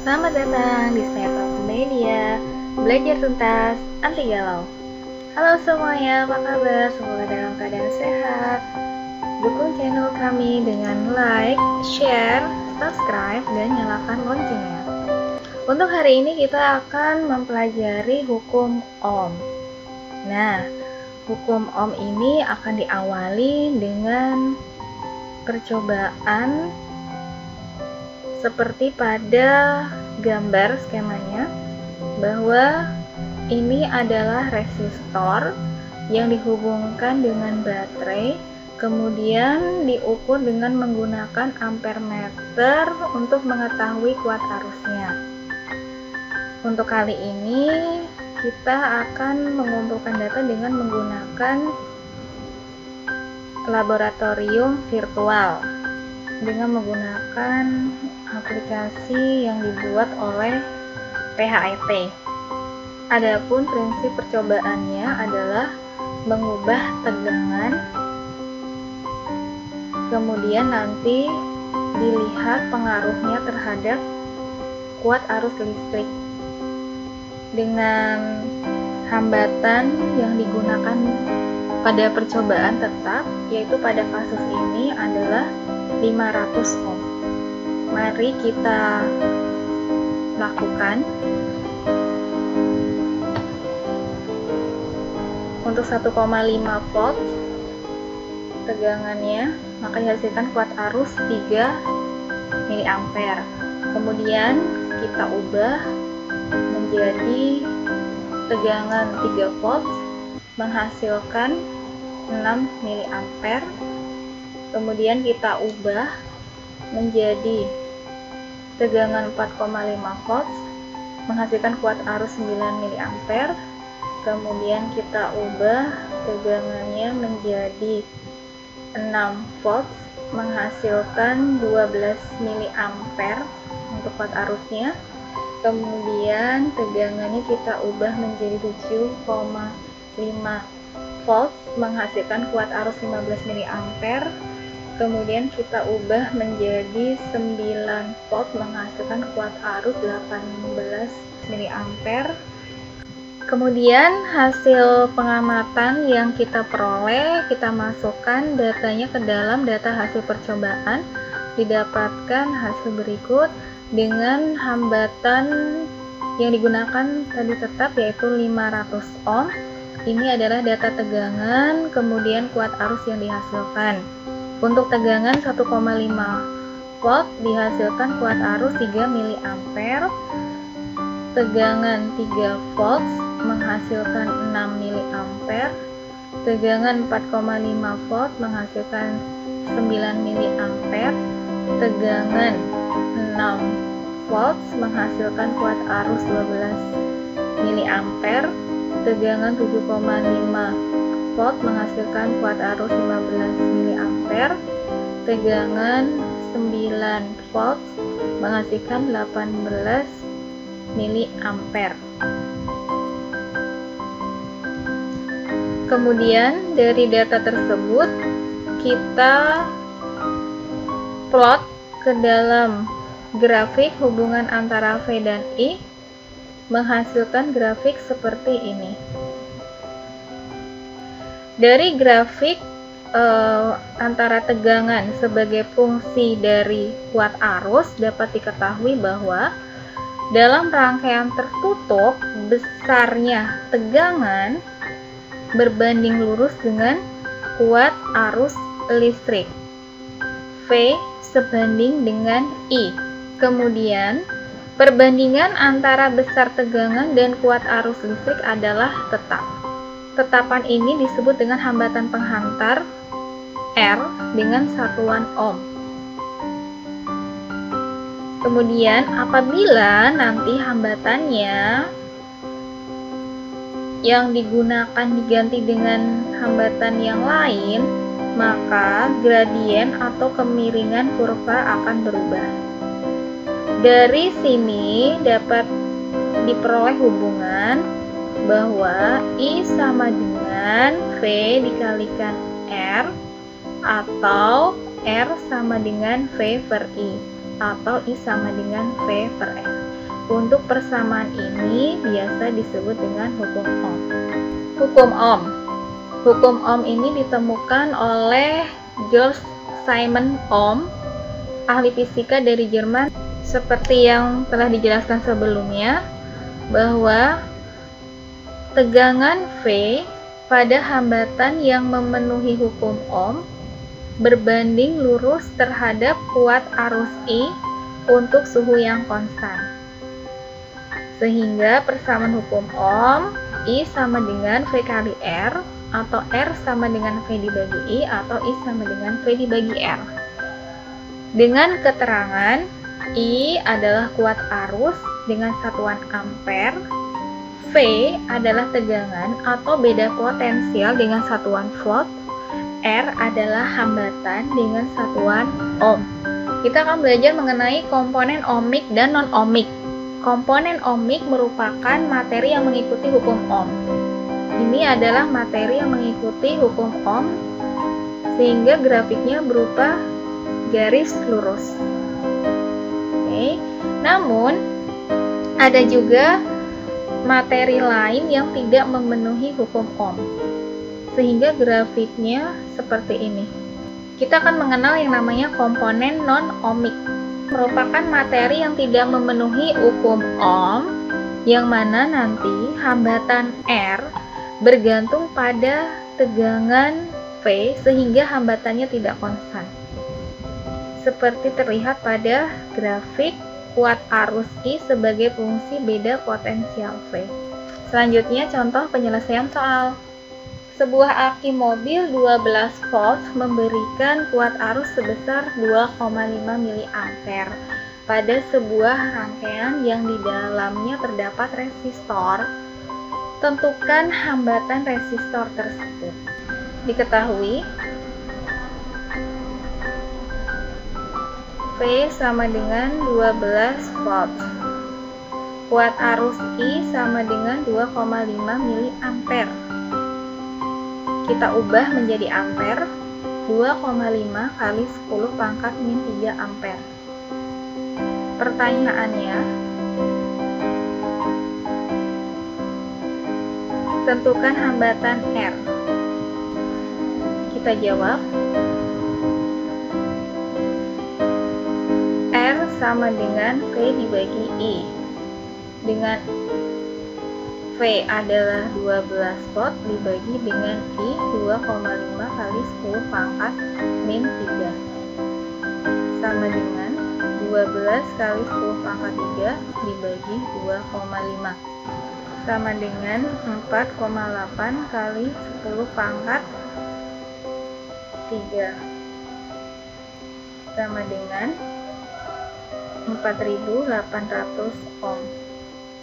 Selamat datang di Setup Media, belajar tuntas, anti galau. Halo semuanya, apa kabar? Semoga dalam keadaan sehat. Dukung channel kami dengan like, share, subscribe, dan nyalakan loncengnya. Untuk hari ini kita akan mempelajari hukum Ohm. Nah, hukum Ohm ini akan diawali dengan percobaan seperti pada gambar skemanya, bahwa ini adalah resistor yang dihubungkan dengan baterai, kemudian diukur dengan menggunakan ampermeter untuk mengetahui kuat arusnya. Untuk kali ini kita akan mengumpulkan data dengan menggunakan laboratorium virtual dengan menggunakan aplikasi yang dibuat oleh PHET. Adapun prinsip percobaannya adalah mengubah tegangan, kemudian nanti dilihat pengaruhnya terhadap kuat arus listrik dengan hambatan yang digunakan pada percobaan tetap, yaitu pada kasus ini adalah 500 ohm. Mari kita lakukan. Untuk 1,5 volt tegangannya, maka dihasilkan kuat arus 3 mA. Kemudian kita ubah menjadi tegangan 3 volt menghasilkan 6 mA. Kemudian kita ubah menjadi tegangan 4,5 volt menghasilkan kuat arus 9 mA. Kemudian kita ubah tegangannya menjadi 6 volt menghasilkan 12 mA untuk kuat arusnya. Kemudian tegangannya kita ubah menjadi 7,5 volt menghasilkan kuat arus 15 mA. Kemudian kita ubah menjadi 9 volt menghasilkan kuat arus 18 mA. Kemudian hasil pengamatan yang kita peroleh, kita masukkan datanya ke dalam data hasil percobaan. Didapatkan hasil berikut dengan hambatan yang digunakan tadi tetap, yaitu 500 ohm. Ini adalah data tegangan, kemudian kuat arus yang dihasilkan. Untuk tegangan 1,5 volt dihasilkan kuat arus 3 mA. Tegangan 3 volt menghasilkan 6 mA. Tegangan 4,5 volt menghasilkan 9 mA. Tegangan 6 volt menghasilkan kuat arus 12 mA. Tegangan 7,5 volt menghasilkan kuat arus 15 mA. Tegangan 9 volt menghasilkan 18 mA. Kemudian dari data tersebut kita plot ke dalam grafik hubungan antara V dan I, menghasilkan grafik seperti ini. Dari grafik antara tegangan sebagai fungsi dari kuat arus dapat diketahui bahwa dalam rangkaian tertutup besarnya tegangan berbanding lurus dengan kuat arus listrik, V sebanding dengan I. Kemudian perbandingan antara besar tegangan dan kuat arus listrik adalah tetap. Tetapan ini disebut dengan hambatan penghantar R dengan satuan ohm. Kemudian apabila nanti hambatannya yang digunakan diganti dengan hambatan yang lain, maka gradien atau kemiringan kurva akan berubah. Dari sini dapat diperoleh hubungan bahwa I sama dengan V dikalikan R, atau R sama dengan V per I, atau I sama dengan V per F. Untuk persamaan ini biasa disebut dengan hukum Ohm. Hukum Ohm. Hukum Ohm ini ditemukan oleh George Simon Ohm, ahli fisika dari Jerman. Seperti yang telah dijelaskan sebelumnya, bahwa tegangan V pada hambatan yang memenuhi hukum Ohm berbanding lurus terhadap kuat arus I untuk suhu yang konstan. Sehingga persamaan hukum Ohm, I sama dengan V kali R, atau R sama dengan V dibagi I, atau I sama dengan V dibagi R. Dengan keterangan, I adalah kuat arus dengan satuan ampere, V adalah tegangan atau beda potensial dengan satuan volt, R adalah hambatan dengan satuan ohm. Kita akan belajar mengenai komponen ohmik dan non-ohmik. Komponen ohmik merupakan materi yang mengikuti hukum Ohm. Ini adalah materi yang mengikuti hukum Ohm, sehingga grafiknya berupa garis lurus. Oke. Namun, ada juga materi lain yang tidak memenuhi hukum Ohm, sehingga grafiknya seperti ini. Kita akan mengenal yang namanya komponen non-ohmik. Merupakan materi yang tidak memenuhi hukum Ohm, yang mana nanti hambatan R bergantung pada tegangan V sehingga hambatannya tidak konstan. Seperti terlihat pada grafik kuat arus I sebagai fungsi beda potensial V. Selanjutnya contoh penyelesaian soal. Sebuah aki mobil 12 volt memberikan kuat arus sebesar 2,5 mA pada sebuah rangkaian yang di dalamnya terdapat resistor. Tentukan hambatan resistor tersebut. Diketahui V sama dengan 12 volt. Kuat arus I sama dengan 2,5 mA. Kita ubah menjadi ampere, 2,5 kali 10 pangkat min 3 ampere. Pertanyaannya, tentukan hambatan R. Kita jawab, R sama dengan V dibagi I. Dengan V adalah 12 volt dibagi dengan I 2,5 kali 10 pangkat min 3 sama dengan 12 kali 10 pangkat 3 dibagi 2,5 sama dengan 4,8 kali 10 pangkat 3 sama dengan 4800 ohm.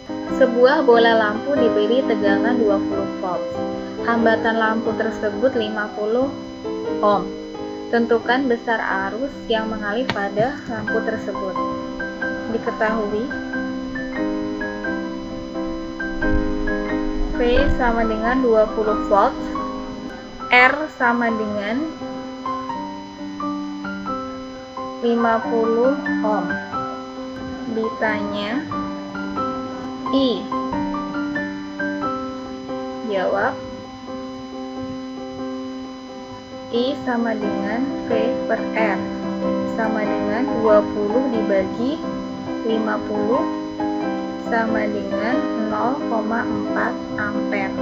Sebuah bola lampu diberi tegangan 20 volt. Hambatan lampu tersebut 50 ohm. Tentukan besar arus yang mengalir pada lampu tersebut. Diketahui V sama dengan 20 volt, R sama dengan 50 ohm. Ditanya I. Jawab, I sama dengan V per R sama dengan 20 dibagi 50 sama dengan 0,4 ampere.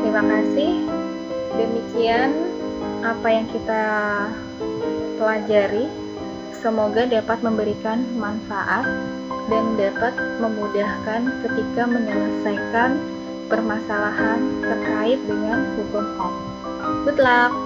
Terima kasih. Demikian apa yang kita pelajari. Semoga dapat memberikan manfaat dan dapat memudahkan ketika menyelesaikan permasalahan terkait dengan hukum Ohm. Good luck!